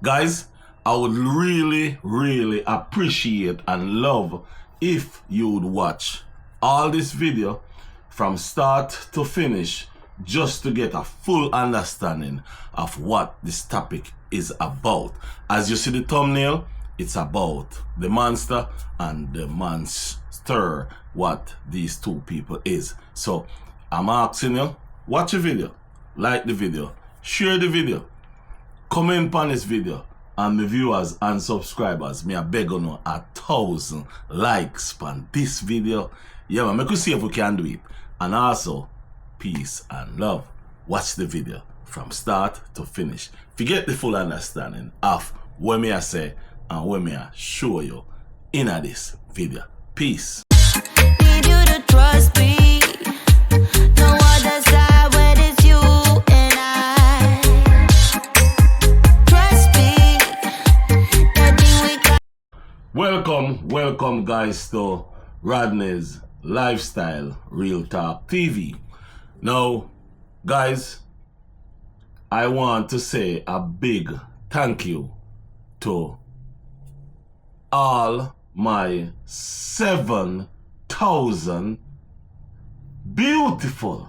Guys, I would really appreciate and love if you would watch all this video from start to finish just to get a full understanding of what this topic is about. As you see the thumbnail, it's about the monster and the monster, what these two people is. So I'm asking you, watch the video, like the video, share the video, comment on this video, and the viewers and subscribers, me I beg you 1,000 likes on this video. Yeah man, make we see if we can do it. And also, peace and love. Watch the video from start to finish. Forget the full understanding of what me I say and what me I show you in this video. Peace. Need you to trust me. No other side when it's you and I. Trust me. Nothing we got. Welcome guys to Rodney's Lifestyle Real Talk TV. Now guys, I want to say a big thank you to all my 7,000 beautiful,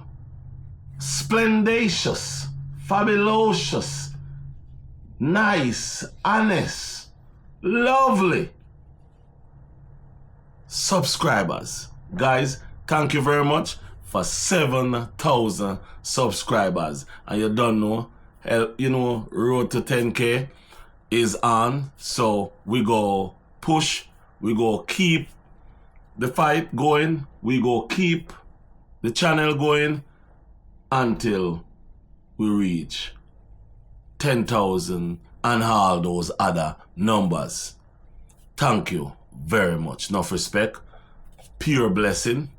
splendacious, fabulous, nice, honest, lovely subscribers. Guys, thank you very much for 7,000 subscribers. And you don't know, road to 10K is on. So we go push, we go keep the fight going, we go keep the channel going until we reach 10,000 and all those other numbers. Thank you very much. Enough respect, pure blessing.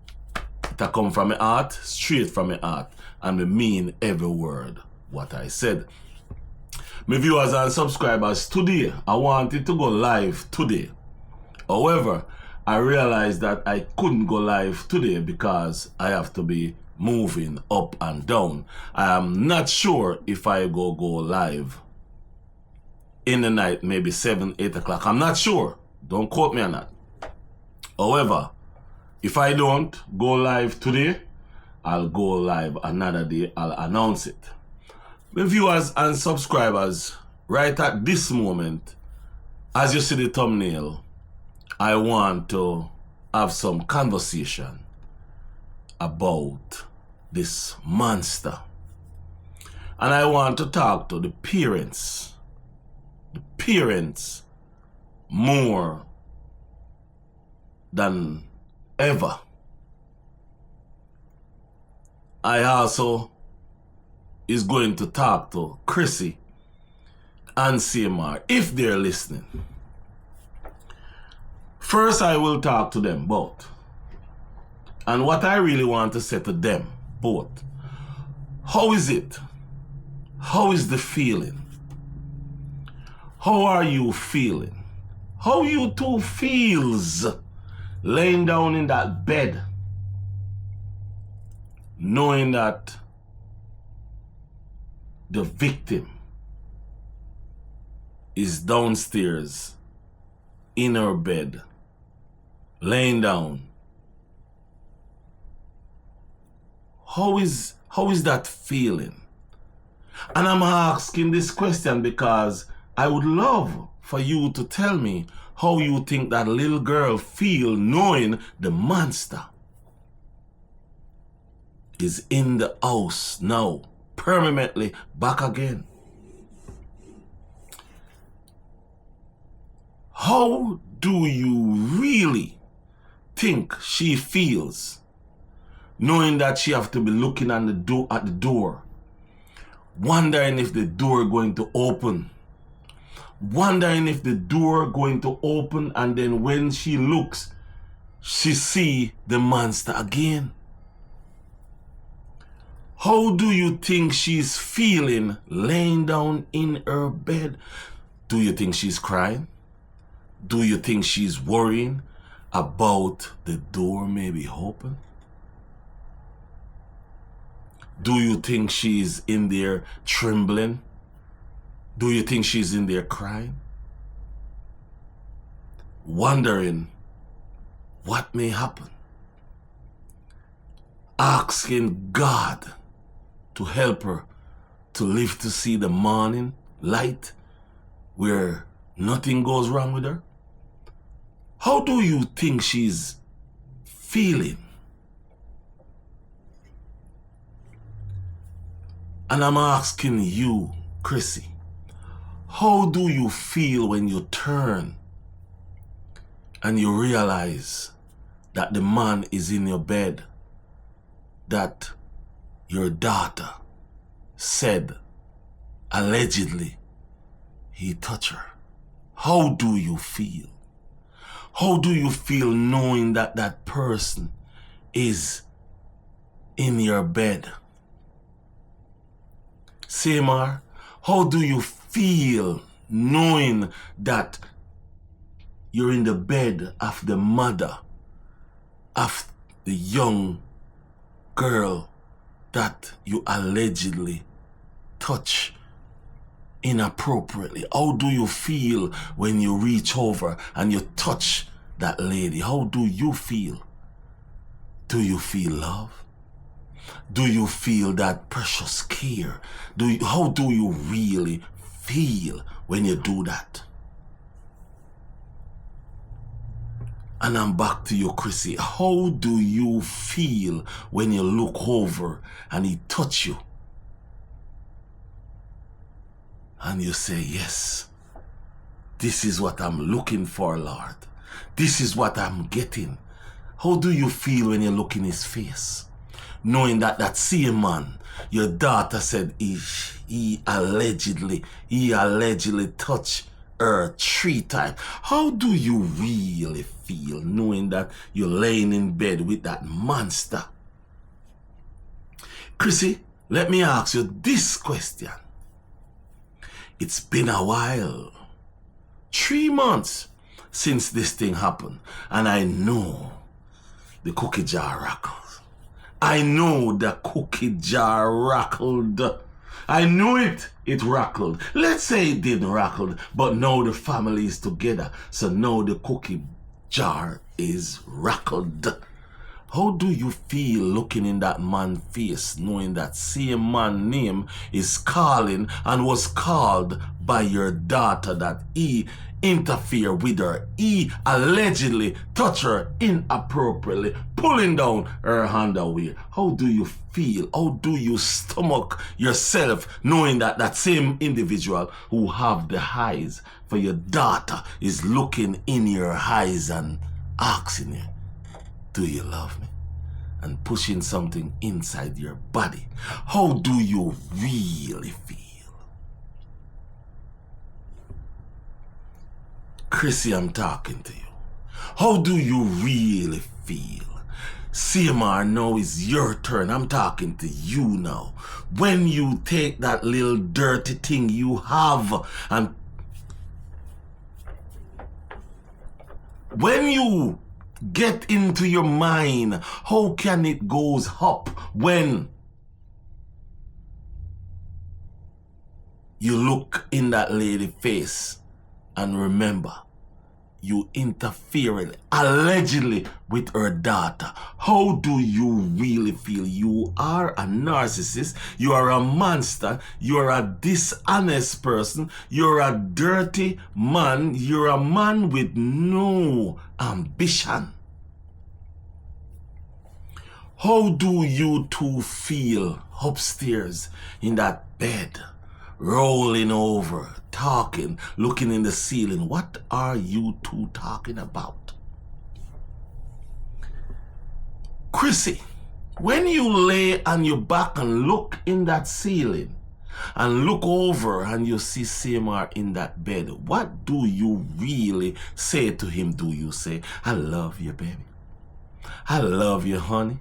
It come from my heart, straight from my heart, and I mean every word what I said. My viewers and subscribers, today I wanted to go live today. However, I realized that I couldn't go live today because I have to be moving up and down. I am not sure if I go live in the night, maybe 7, 8 o'clock. I'm not sure. Don't quote me on that. However, if I don't go live today, I'll go live another day. I'll announce it. My viewers and subscribers, right at this moment, as you see the thumbnail, I want to have some conversation about this monster. And I want to talk to the parents. The parents more than ever. I also is going to talk to Crissy and CMR if they're listening. First, I will talk to them both. And what I really want to say to them both, how is it? How is the feeling? How are you feeling? How you two feels laying down in that bed, knowing that the victim is downstairs in her bed, laying down. How is that feeling? And I'm asking this question because I would love for you to tell me how you think that little girl feel knowing the monster is in the house now, permanently back again. How do you really think she feels knowing that she have to be looking at the door, wondering if the door going to open, wondering if the door going to open, and then when she looks, she see the monster again? How do you think she's feeling laying down in her bed? Do you think she's crying? Do you think she's worrying about the door maybe open? Do you think she's in there trembling, Do you think she's in there crying? Wondering what may happen? Asking God to help her to live to see the morning light where nothing goes wrong with her? How do you think she's feeling? And I'm asking you, Crissy, how do you feel when you turn and you realize that the man is in your bed that your daughter said allegedly he touched her? How do you feel? How do you feel knowing that that person is in your bed? Samar, how do you feel knowing that you're in the bed of the mother of the young girl that you allegedly touch inappropriately? How do you feel when you reach over and you touch that lady? How do you feel? Do you feel love? Do you feel that precious care? How do you really feel when you do that? And I'm back to you, Crissy. How do you feel when you look over and he touch you? And you say, yes, this is what I'm looking for, Lord. This is what I'm getting. How do you feel when you look in his face? Knowing that that same man, your daughter said he allegedly touched her 3 times. How do you really feel knowing that you're laying in bed with that monster? Crissy, let me ask you this question. It's been a while, 3 months since this thing happened, and I know the cookie jar rattled. I know the cookie jar rattled. I knew it rattled. Let's say it didn't rattle, but now the family is together, so now the cookie jar is rattled. How do you feel looking in that man's face, knowing that same man's name is calling and was called by your daughter, that he interfered with her, he allegedly touched her inappropriately, pulling down her underwear? How do you feel? How do you stomach yourself knowing that that same individual who have the eyes for your daughter is looking in your eyes and asking you, do you love me? And pushing something inside your body? How do you really feel? Crissy, I'm talking to you. How do you really feel? Samar, now is your turn. I'm talking to you now. When you take that little dirty thing you have and when you get into your mind, how can it goes up when you look in that lady's face and remember you interfered allegedly with her daughter? How do you really feel? You are a narcissist, you are a monster, you're a dishonest person, you're a dirty man, you're a man with no ambition. How do you two feel upstairs in that bed, rolling over, talking, looking in the ceiling? What are you two talking about? Crissy, when you lay on your back and look in that ceiling and look over and you see Samar in that bed, what do you really say to him? Do you say, I love you, baby? I love you, honey?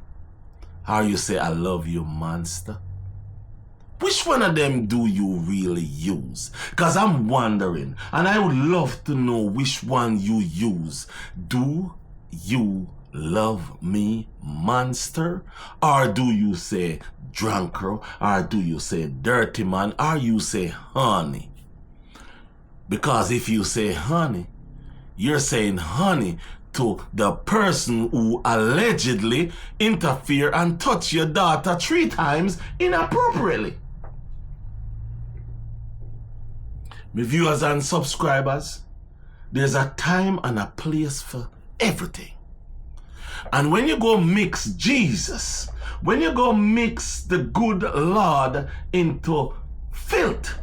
Or you say, I love you, monster? Which one of them do you really use? Because I'm wondering, and I would love to know which one you use. Do you love me, monster? Or do you say drunker? Or do you say dirty man? Or you say honey? Because if you say honey, you're saying honey to the person who allegedly interfere and touch your daughter 3 times inappropriately. My viewers and subscribers, there's a time and a place for everything. And when you go mix Jesus, when you go mix the good Lord into filth,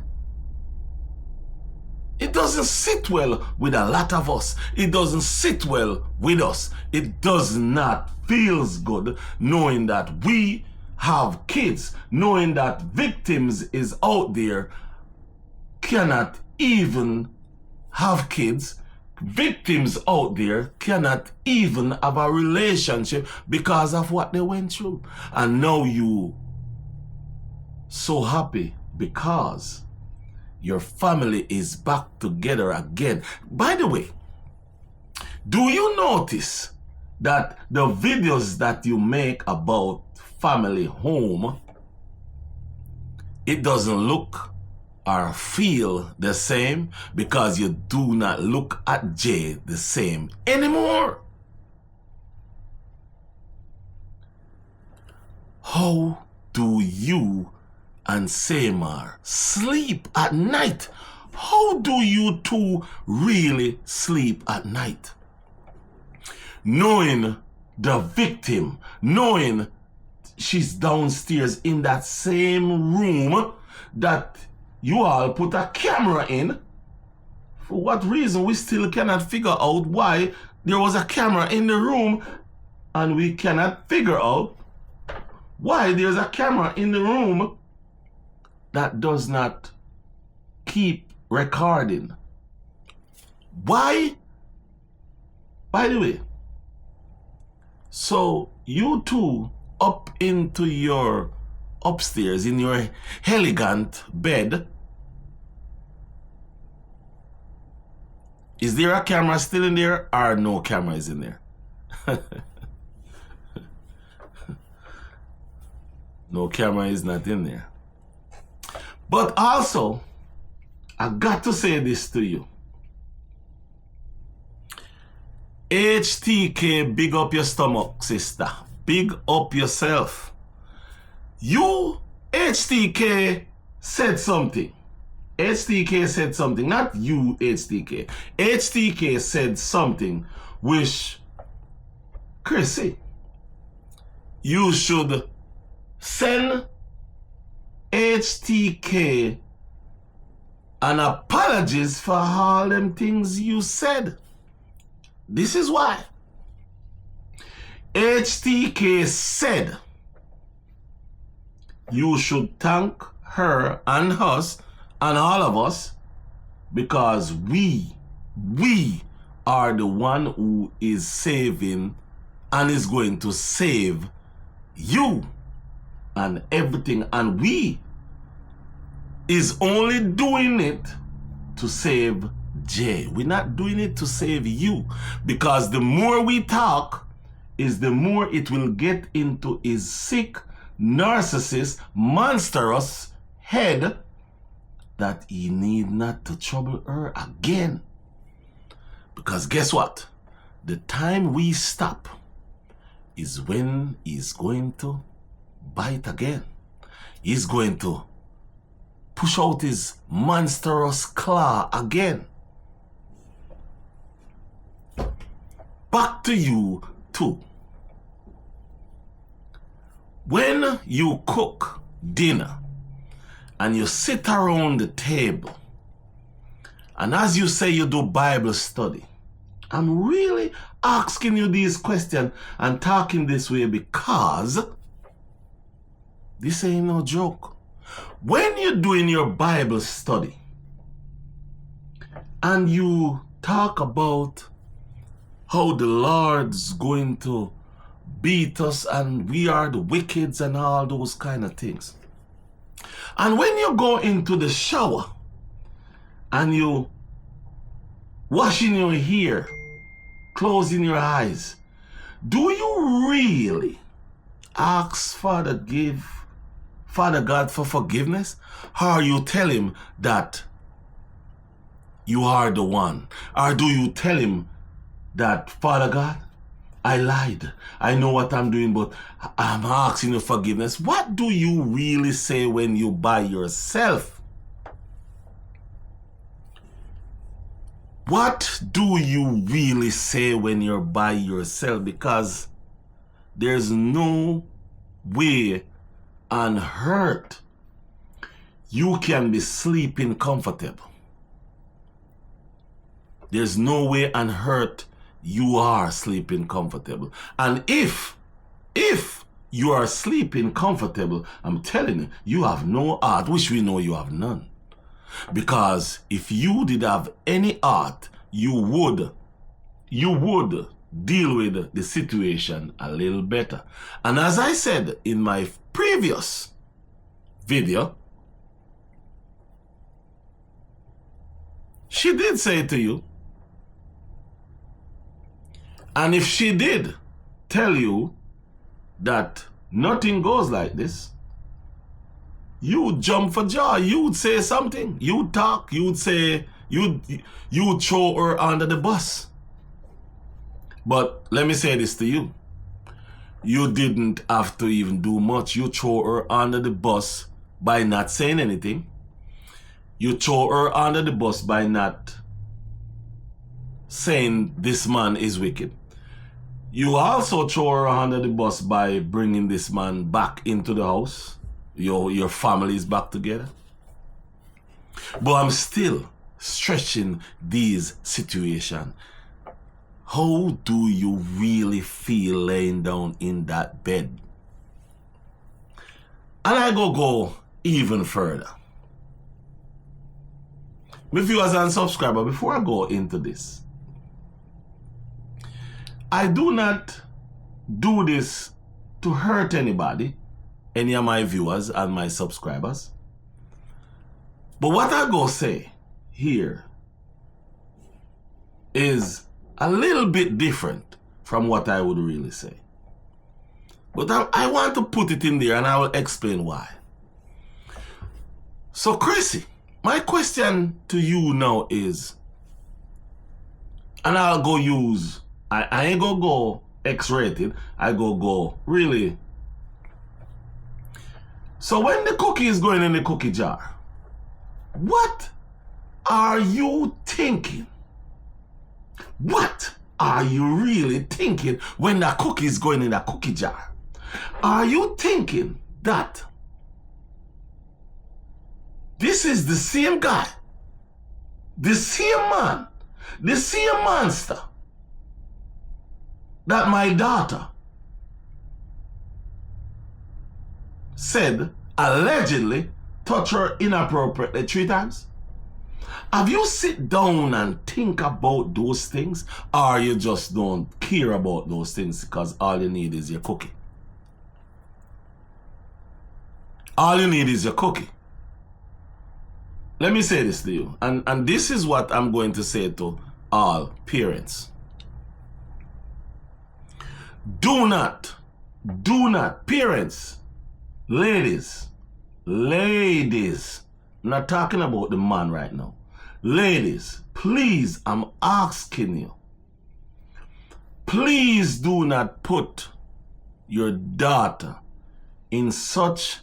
it doesn't sit well with a lot of us. It doesn't sit well with us. It does not feel good knowing that we have kids, knowing that victims is out there, cannot even have kids. Victims out there cannot even have a relationship because of what they went through. And now you so happy because your family is back together again. By the way, do you notice that the videos that you make about family home, it doesn't look or feel the same because you do not look at Jay the same anymore? How do you and Samar sleep at night? How do you two really sleep at night? Knowing the victim, knowing she's downstairs in that same room that you all put a camera in. For what reason we still cannot figure out why there was a camera in the room, and we cannot figure out why there's a camera in the room that does not keep recording. Why? By the way, so you two up into your upstairs in your elegant bed, is there a camera still in there or no camera is in there? No camera is not in there. But also, I got to say this to you. HTK, big up your stomach, sister. Big up yourself. You, HTK, said something. HTK said something. Not you, HTK. HTK said something which, Crissy, you should send HTK an apologies for all them things you said. This is why. HTK said you should thank her and us and all of us because we are the one who is saving and is going to save you and everything, and we is only doing it to save Jay. We're not doing it to save you, because the more we talk is the more it will get into his sick, narcissist, monstrous head that he need not to trouble her again. Because guess what? The time we stop is when he's going to bite again. He's going to push out his monstrous claw again. Back to you too. When you cook dinner and you sit around the table, and as you say you do Bible study, I'm really asking you these questions and talking this way because this ain't no joke. When you're doing your Bible study and you talk about how the Lord's going to beat us and we are the wickeds and all those kind of things, and when you go into the shower and you washing your hair, closing your eyes, do you really ask Father God for forgiveness? Or you tell him that you are the one? Or do you tell him that, Father God, I lied. I know what I'm doing, but I'm asking you forgiveness. What do you really say when you by yourself? What do you really say when you're by yourself? Because there's no way on earth you can be sleeping comfortable. There's no way on earth you are sleeping comfortable. And if you are sleeping comfortable, I'm telling you, you have no heart, which we know you have none. Because if you did have any heart, you would deal with the situation a little better. And as I said in my previous video, she did say to you, and if she did tell you that nothing goes like this, you would jump for joy. You would say something. You would talk. You would say, you would throw her under the bus. But let me say this to you. You didn't have to even do much. You throw her under the bus by not saying anything. You throw her under the bus by not saying this man is wicked. You also throw her under the bus by bringing this man back into the house. Your family is back together. But I'm still stretching these situations. How do you really feel laying down in that bed? And I go even further. My viewers and subscribers, before I go into this, I do not do this to hurt anybody, any of my viewers and my subscribers. But what I go say here is a little bit different from what I would really say. But I want to put it in there and I will explain why. So Crissy, my question to you now is, and I'll go use, I ain't gonna go X-rated, I go really. So when the cookie is going in the cookie jar, what are you thinking? What are you really thinking when that cookie is going in that cookie jar? Are you thinking that this is the same guy, the same man, the same monster that my daughter said allegedly touched her inappropriately 3 times? Have you sit down and think about those things, or you just don't care about those things because all you need is your cookie? All you need is your cookie. Let me say this to you, and this is what I'm going to say to all parents. Do not, parents, ladies, I'm not talking about the man right now. Ladies, please, I'm asking you, please do not put your daughter in such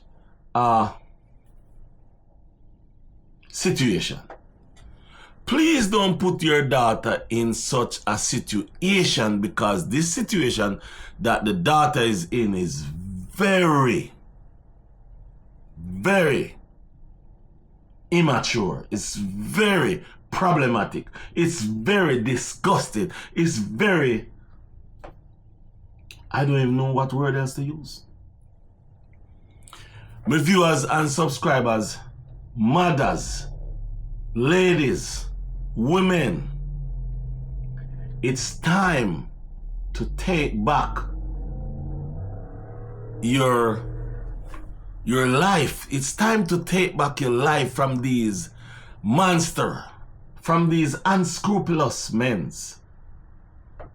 a situation. Please don't put your daughter in such a situation, because this situation that the daughter is in is very, very immature. It's very problematic. It's very disgusting. It's very, I don't even know what word else to use. My viewers and subscribers, mothers, ladies, women, it's time to take back your life. It's time to take back your life from these monsters, from these unscrupulous men.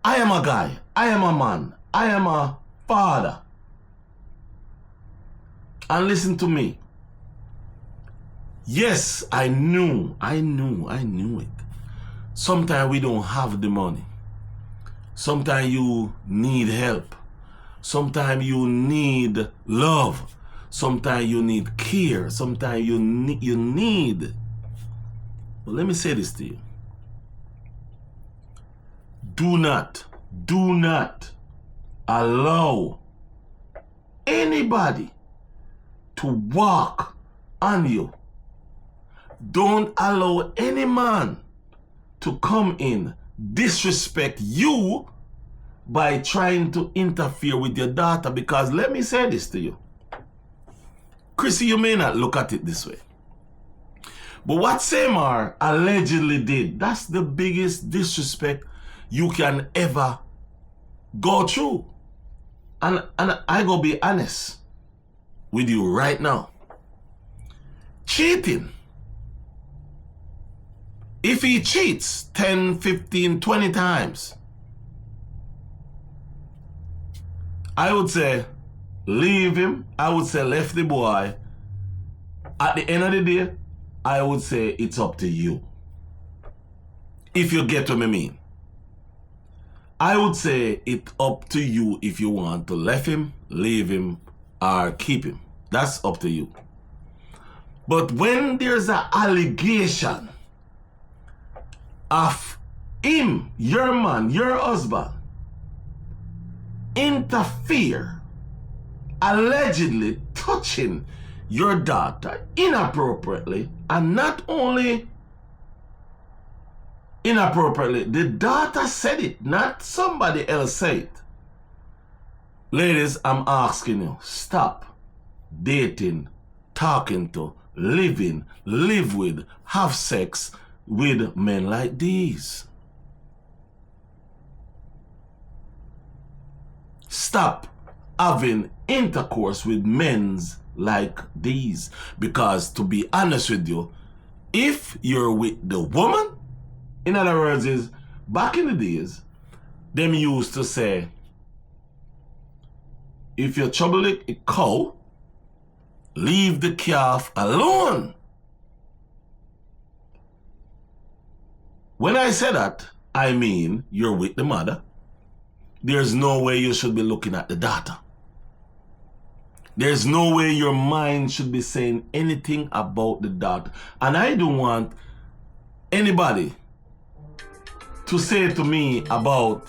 I am a guy, I am a man, I am a father. And listen to me. Yes, I knew it. Sometimes we don't have the money. Sometimes you need help. Sometimes you need love. Sometimes you need care. Sometimes you need. But let me say this to you. Do not allow anybody to walk on you. Don't allow any man to come in, disrespect you by trying to interfere with your daughter. Because let me say this to you. Crissy, you may not look at it this way, but what Samar allegedly did, that's the biggest disrespect you can ever go through. And I go be honest with you right now. Cheating. If he cheats 10, 15, 20 times, I would say leave him. I would say left the boy. At the end of the day, I would say it's up to you. If you get what I mean. I would say it's up to you if you want to left him, leave him, or keep him. That's up to you. But when there's an allegation of him, your man, your husband, interfere, allegedly touching your daughter inappropriately, and not only inappropriately, the daughter said it, not somebody else said it. Ladies, I'm asking you, stop dating, talking to, live with, have sex with men like these. Stop having intercourse with men like these. Because to be honest with you, if you're with the woman, in other words, is back in the days, them used to say, if you trouble a cow, leave the calf alone. When I say that, I mean you're with the mother. There's no way you should be looking at the daughter. There's no way your mind should be saying anything about the daughter. And I don't want anybody to say to me about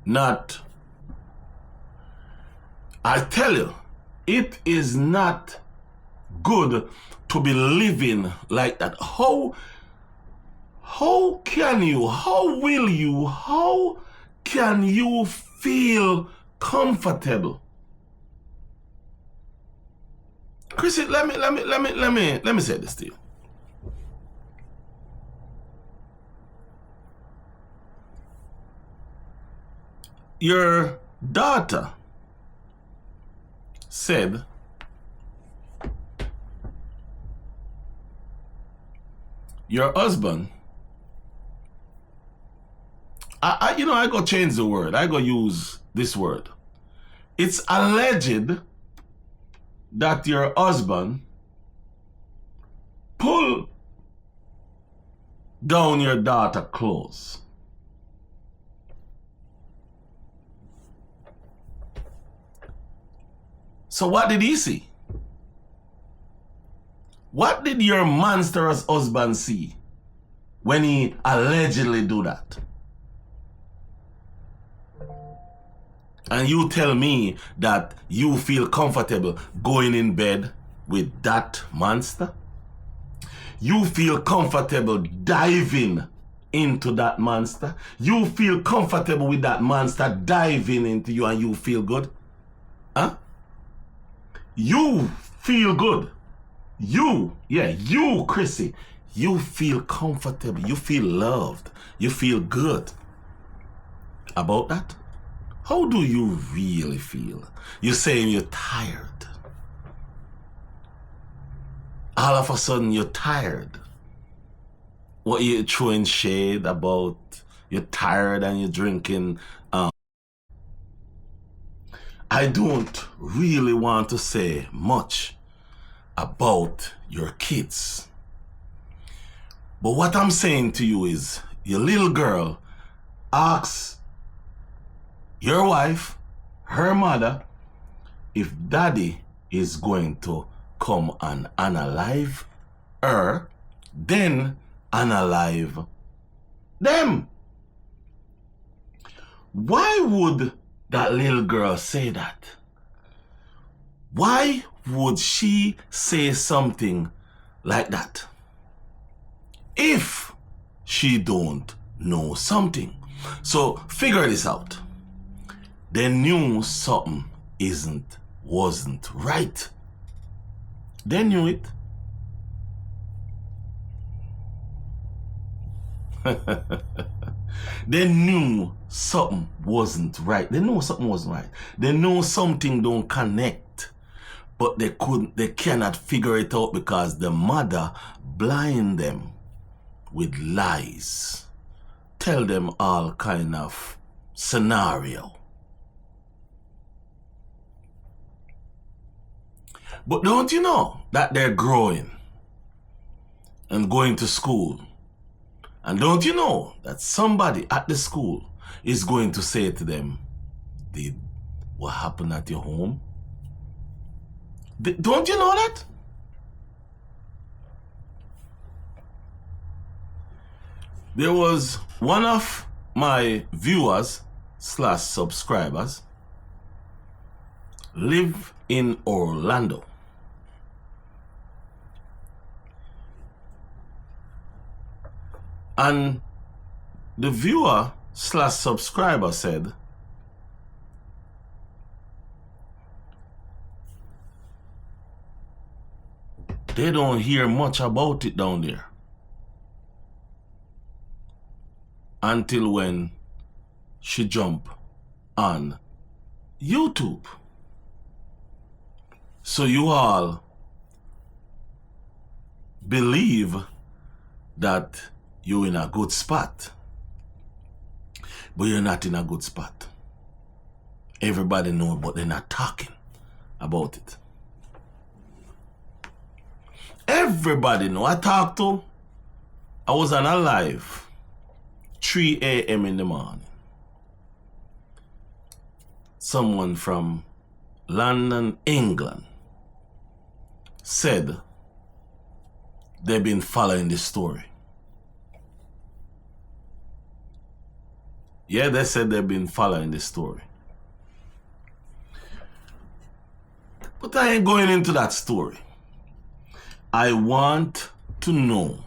not. I tell you, it is not good to be living like that. How can you, how will you, how can you feel comfortable? Crissy, let me say this to you. Your daughter said your husband, I go change the word. I go use this word. It's alleged that your husband pulled down your daughter's clothes. So what did he see? What did your monstrous husband see when he allegedly do that? And you tell me that you feel comfortable going in bed with that monster? You feel comfortable diving into that monster? You feel comfortable with that monster diving into you and you feel good? Huh? You feel good. You, Crissy, you feel comfortable. You feel loved. You feel good about that? How do you really feel? You're saying you're tired. All of a sudden you're tired. What you're throwing shade about, you're tired and you're drinking. I don't really want to say much about your kids. But what I'm saying to you is, your little girl asks your wife, her mother, if daddy is going to come and unalive her, then unalive them. Why would that little girl say that? Why would she say something like that if she don't know something? So figure this out. They knew something wasn't right. They knew it. They knew something wasn't right. They know something wasn't right. They know something don't connect, but they cannot figure it out because the mother blind them with lies, tell them all kind of scenario. But don't you know that they're growing and going to school? And don't you know that somebody at the school is going to say to them, did what happened at your home? Don't you know that? There was one of my viewers / subscribers live in Orlando. And the viewer / subscriber said, they don't hear much about it down there until when she jump on YouTube. So you all believe that you're in a good spot, but you're not in a good spot. Everybody knows, but they're not talking about it. Everybody know. I was on a live 3 a.m. in the morning. Someone from London, England said they've been following this story. Yeah, they said they've been following this story. But I ain't going into that story. I want to know,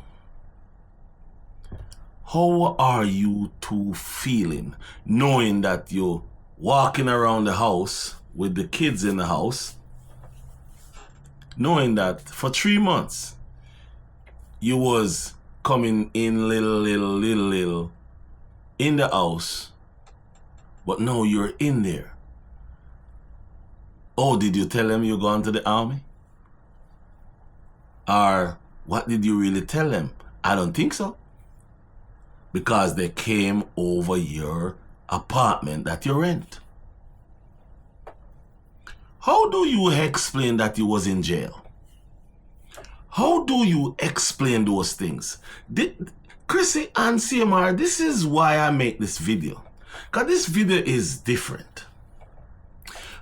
how are you two feeling knowing that you're walking around the house with the kids in the house, knowing that for 3 months you was coming in little in the house, but now you're in there? Oh, did you tell them you're going to the army? Or what did you really tell them? I don't think so. Because they came over your apartment that you rent. How do you explain that you was in jail? How do you explain those things? Crissy and CMR, this is why I make this video. Because this video is different.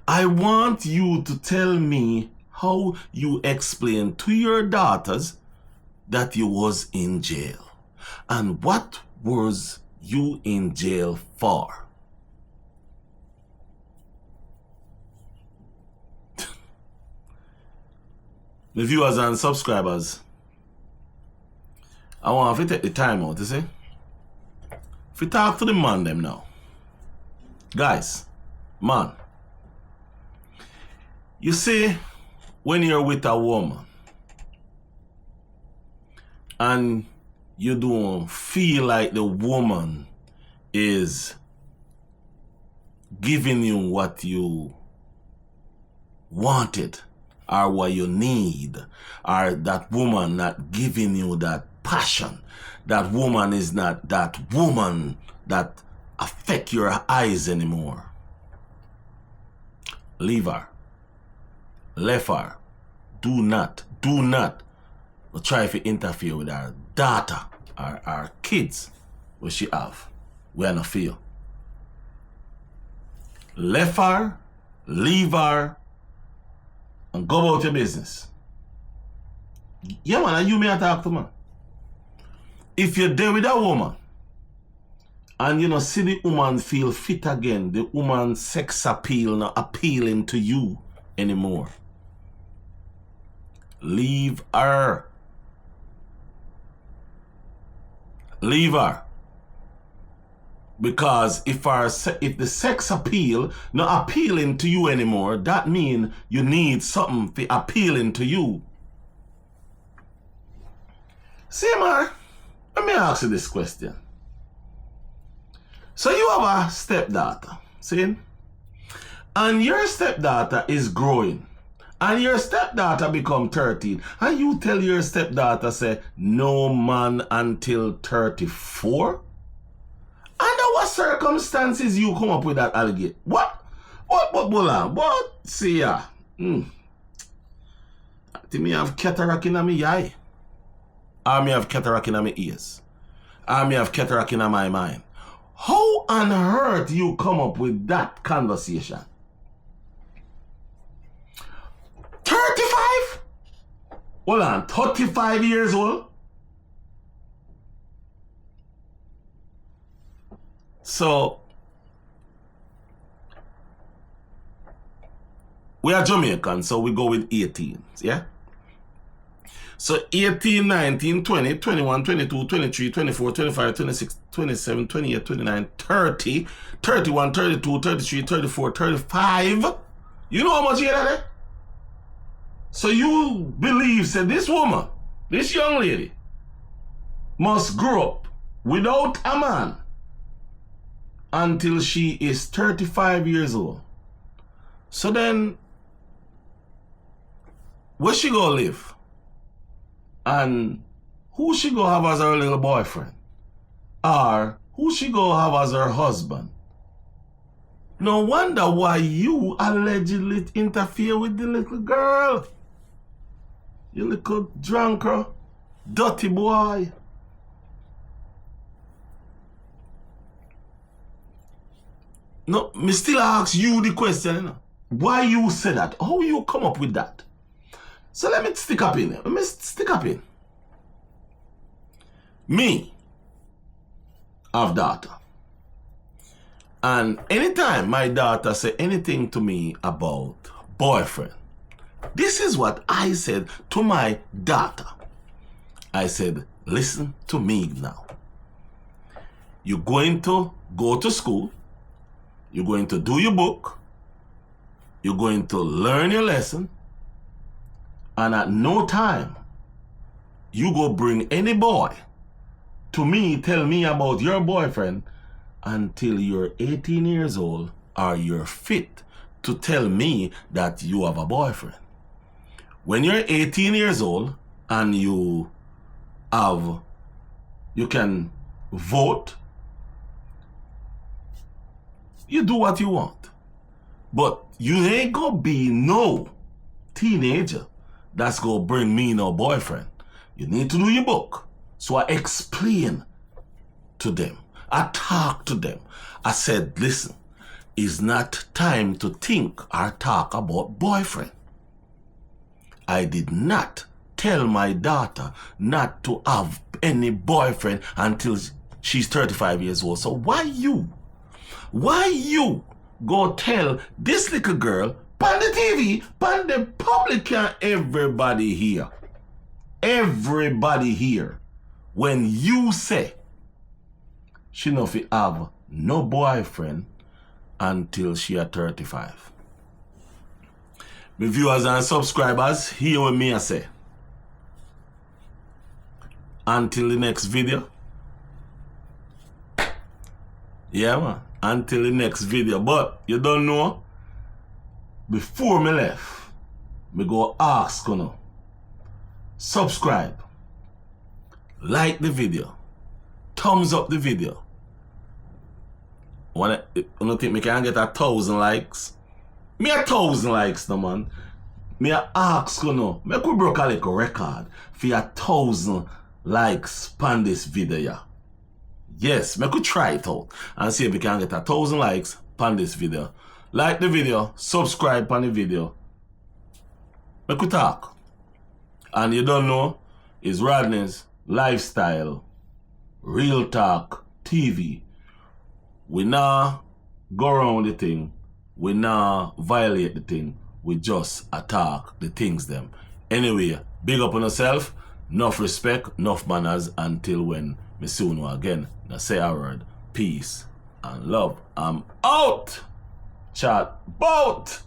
I want you to tell me how you explain to your daughters that you was in jail. And what was you in jail for? The viewers and subscribers, I want to take the time out, you see? If we talk to the man them now. Guys, man. You see, when you're with a woman and you don't feel like the woman is giving you what you wanted or what you need, or that woman not giving you that passion, that woman is not that woman that affect your eyes anymore, leave her. Left her. Do not do not try to interfere with our daughter, our kids, what she have. We are not fear. Left her, leave her, and go about your business. Yeah, man, and you may talk to, man. If you're there with a woman, and you know, see the woman feel fit again, the woman's sex appeal not appealing to you anymore, leave her. Leave her. Because if the sex appeal not appealing to you anymore, that means you need something to appealing to you. See, man, let me ask you this question. So you have a stepdaughter, see? And your stepdaughter is growing. And your stepdaughter become 13. And you tell your stepdaughter, say, no man until 34? Under what circumstances you come up with that allegation? What, Bola? What? See ya. I think me have cataract in my eye. Or me have cataract in my ears. Or me have cataract in my mind. How on earth you come up with that conversation? 35? Hold on, 35 years old? So, we are Jamaican, so we go with 18s, yeah? So 18, 19, 20, 21, 22, 23, 24, 25, 26, 27, 28, 29, 30, 31, 32, 33, 34, 35. You know how much you get that? So you believe that this woman, this young lady, must grow up without a man until she is 35 years old. So then, where she gonna live? And who she gonna have as her little boyfriend? Or who she gonna have as her husband? No wonder why you allegedly interfere with the little girl. You little drunker, dirty boy. No, me still ask you the question, you know? Why you say that? How you come up with that? So let me stick up in. Let me stick up in. Me have daughter. And anytime my daughter say anything to me about boyfriend, this is what I said to my daughter. I said, listen to me now. You're going to go to school. You're going to do your book. You're going to learn your lesson. And at no time, you go bring any boy to me, tell me about your boyfriend until you're 18 years old or you're fit to tell me that you have a boyfriend. When you're 18 years old and you can vote, you do what you want. But you ain't gonna be no teenager that's gonna bring me no boyfriend. You need to do your book. So I explain to them. I talk to them. I said, listen, it's not time to think or talk about boyfriend. I did not tell my daughter not to have any boyfriend until she's 35 years old. So why you go tell this little girl on the TV, on the public, and everybody here, when you say she no fi have no boyfriend until she at 35. My viewers and subscribers, hear what me I say. Until the next video. Yeah, man. Until the next video. But you don't know, before me left, me go ask you know, subscribe, like the video, thumbs up the video. You don't think me can get 1,000 likes? Me 1,000 likes, no man. me a ask you know, make we broke a little record for 1,000 likes on this video, yeah. Yes, make we try it out and see if we can get 1,000 likes on this video. Like the video, subscribe on the video. Make we talk. And you don't know, it's Rodney's Lifestyle Real Talk TV. We now go around the thing. We now violate the thing. We just attack the things them. Anyway, big up on yourself. Enough respect, enough manners. Until when me see you again. Now say a word. Peace and love. I'm out. Chat bout.